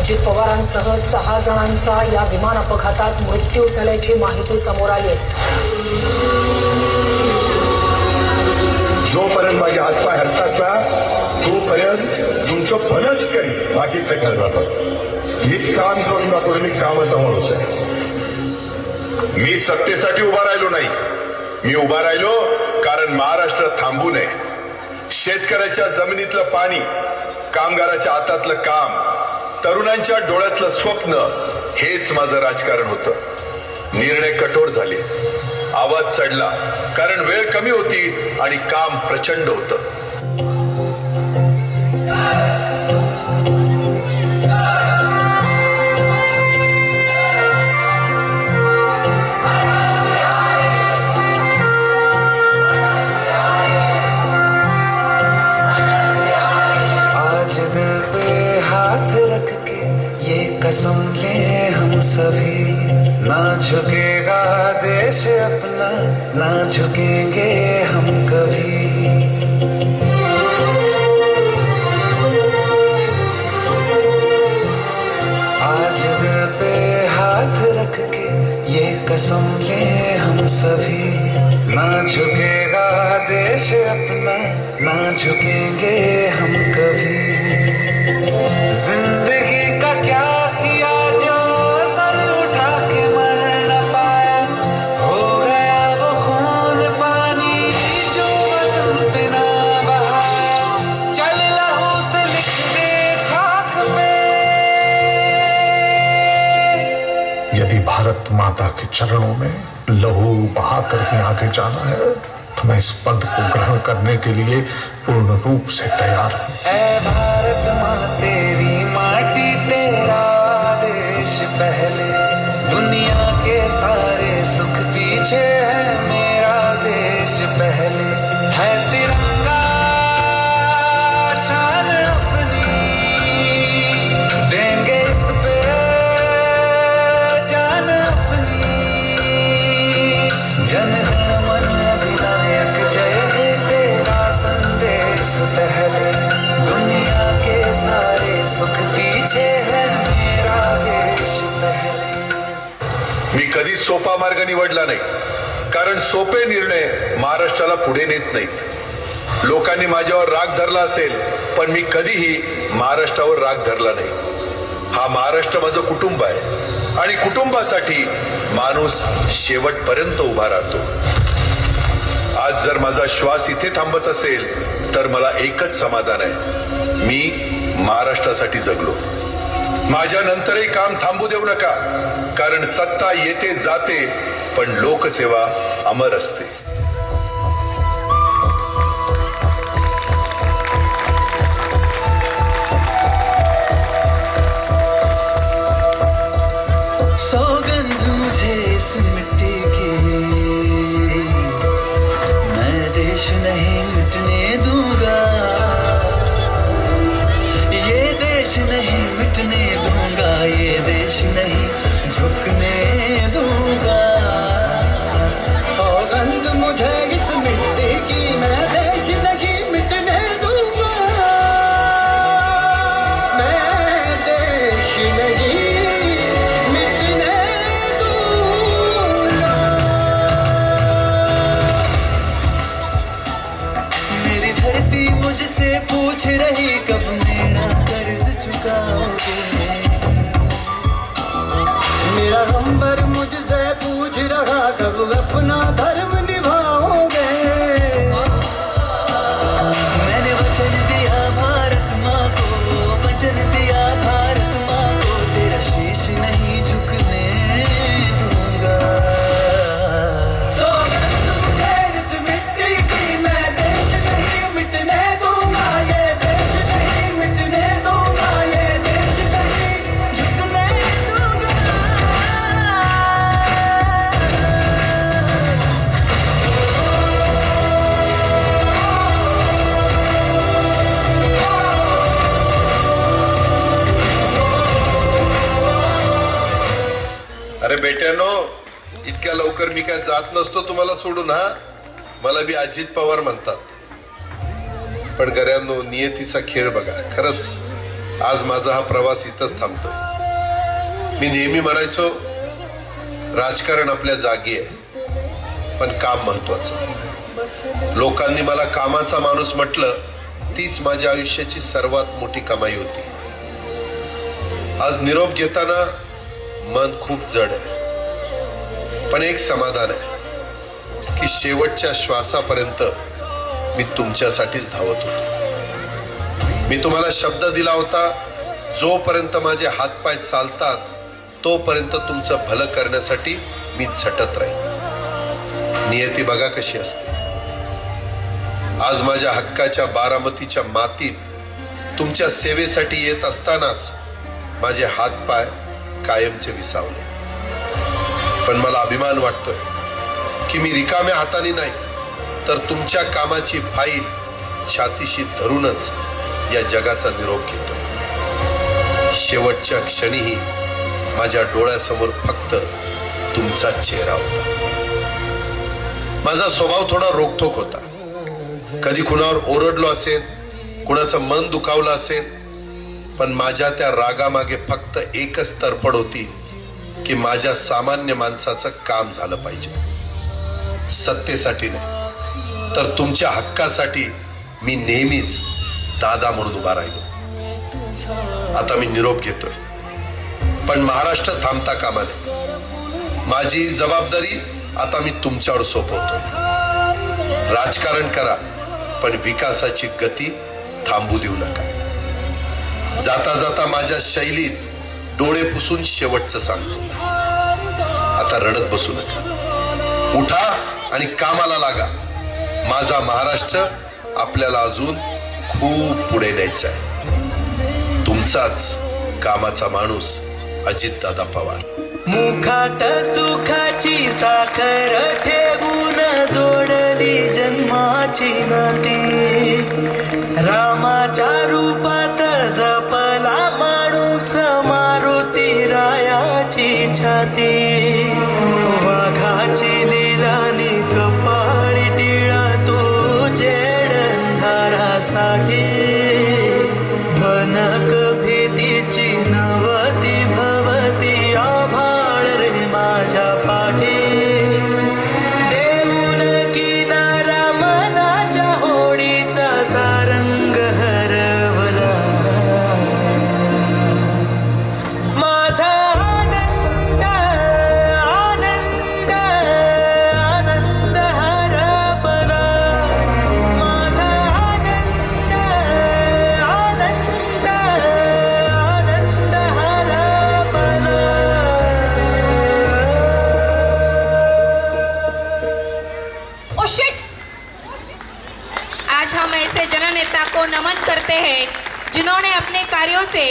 अजित पवारांसह 6 जणांचा या विमान अपघातात मृत्यू झाल्याची माहिती समोर आली आहे. जोपर्यंत माझे हातपाय हलतात ना तोपर्यंत तुमचं भलंच करी, बाकी ते करणार. मी काम करून दाखवलं, मी कामाचा माणूस आहे. मी सत्तेसाठी उभा राहिलो नाही, मी उभा राहिलो कारण महाराष्ट्र थांबू नये. शेतकऱ्याच्या जमिनीतलं पाणी, कामगाराच्या हातातलं काम, तरुणांच्या डोळ्यातलं स्वप्न, हेच माझं राजकारण होतं. निर्णय कठोर झाले, आवाज चढला, कारण वेळ कमी होती आणि काम प्रचंड होतं. कसम ले हम सभी, ना झुकेगा देश अपना, ना झुकेंगे हम कभी. आज दिल पे हाथ रख के ये कसम ले हम सभी, ना झुकेगा देश अपना, ना झुकेंगे हम कभी. जिंदगी का क्या किया जो सर उठा के मर न पाया, हो गया वो खून पानी जो वतन पे ना बहाया. चल लहू से लिख दे खाक पे. यदि भारत माता के चरणों में लहू बहा कर ही आगे जाना है तो मैं इस पद को ग्रहण करने के लिए पूर्ण रूप से तैयार हूँ. ऐ भारत माँ तेरी माटी तेरा देश पहले, दुनिया के सारे सुख पीछे है मेरा देश पहले. है तिरंगा शान अपनी, देंगे इस पे जान अपनी. जन गण मन अधिनायक जय हे तेरा संदेश पहले, दुनिया के सारे सुख पीछे है मेरा देश पहले. मी कधीच सोपा मार्ग निवडला नाही, कारण सोपे निर्णय महाराष्ट्राला पुढे नेत नाहीत. लोकांनी माझ्यावर राग धरला असेल, पण मी कधीही महाराष्ट्रावर राग धरला नाही. हा महाराष्ट्र माझं कुटुंब आहे आणि कुटुंबासाठी माणूस शेवटपर्यंत उभा राहतो. आज जर माझा श्वास इथे थांबत असेल तर मला एकच समाधान आहे, मी महाराष्ट्रासाठी जगलो. माझ्या नंतरही काम थांबू देऊ नका, कारण सत्ता येते जाते पण लोकसेवा अमर असते. सौगंध मुझे इस मिट्टी की, मैं देश नहीं मिटने दूंगा. ये देश नहीं मिटने दूंगा, ये देश नहीं झुकने दूंगा. सौगंध मुझे इस मिट्टी की, मैं देश नहीं मिटने दूंगा. मैं देश नहीं मिटने दूंगा. मेरी धरती मुझसे पूछ रही कब मेरा कर्ज चुकाओगे. मेरा गंबर मुझसे पूछ रहा कब अपना धर्म निभाओगे. मैंने वचन दिया भारत माँ को, वचन दिया भारत माँ को, तेरा शीश नहीं झुकने दूंगा. सौगंध मुझे इस मिट्टी की, मैं देश नहीं मिटने दूंगा. ये देश नहीं मिटने दूंगा, ये देश नहीं झुकने दूंगा. अरे बेट्यानो, इतक्या लवकर मी काय जात नसतो तुम्हाला सोडून. हा, मला बी अजित पवार म्हणतात, पण गर्यांनो नियतीचा खेळ बघा. खरंच आज माझा हा प्रवास इथंच थांबतोय. मी नेहमी म्हणायचो राजकारण आपल्या जागी आहे, पण काम महत्वाचं. लोकांनी मला कामाचा माणूस म्हटलं, तीच माझ्या आयुष्याची सर्वात मोठी कमाई होती. आज निरोप घेताना मन खूप जड आहे, पण एक समाधान आहे की शेवटच्या श्वासापर्यंत मी तुमच्यासाठीच धावत होतो. मी तुम्हाला शब्द दिला होता, जोपर्यंत माझे हातपाय चालतात तोपर्यंत तुमचं भलं करण्यासाठी मी झटत राहील. नियती बघा कशी असते. आज माझ्या हक्काच्या बारामतीच्या मातीत तुमच्या सेवेसाठी येत असतानाच माझे हातपाय कायमचे विसावले. पण मला अभिमान वाटतोय की मी रिकाम्या हाताने नाही, तर तुमच्या कामाची फाईल छातीशी धरूनच या जगाचा निरोप घेतोय. शेवटच्या क्षणीही माझ्या डोळ्यासमोर फक्त तुमचा चेहरा होता. माझा स्वभाव थोडा रोखठोक होता. कधी कुणावर ओरडलो असेल, कुणाचं मन दुखावलं असेल, पण माझ्या त्या रागामागे फक्त एकच तडफड होती की माझ्या सामान्य माणसाचं काम झालं पाहिजे. सत्तेसाठी नाही, तर तुमच्या हक्कासाठी मी नेहमीच दादा म्हणून उभा राहिलो. आता मी निरोप घेतोय, पण महाराष्ट्र थांबता कामा नये. माझी जबाबदारी आता मी तुमच्यावर सोपवतोय. राजकारण करा, पण विकासाची गती थांबू देऊ नका. जाता जाता माझ्या शैलीत डोळे पुसून शेवटचं सांगतो, आता रडत बसू नका. उठा आणि कामाला लागा. माझा महाराष्ट्र आपल्याला अजून खूप पुढे न्यायचा आहे. तुमचाच कामाचा माणूस अजितदादा पवार. मुखात सुखाची साखर ठेवून जोडली जन्माची नाती. रामाच्या रूपात जपला माणूस मारुती रायाची छाती. वाघाची लीलानी कपाळी टिळा तू जेडंधारासाठी. भनक भीतीची नवती भवती आभाळ रे माझ्या पाठी. देऊन किनारा मनाच्या होडीचा सारंग हरवला. माझा आनंद आनंद आनंद हरपला. माझा आनंद आनंद आनंद हरपला. Oh shit! आज हम ऐसे जननेता को नमन करते हैं जिन्होंने अपने कार्यों से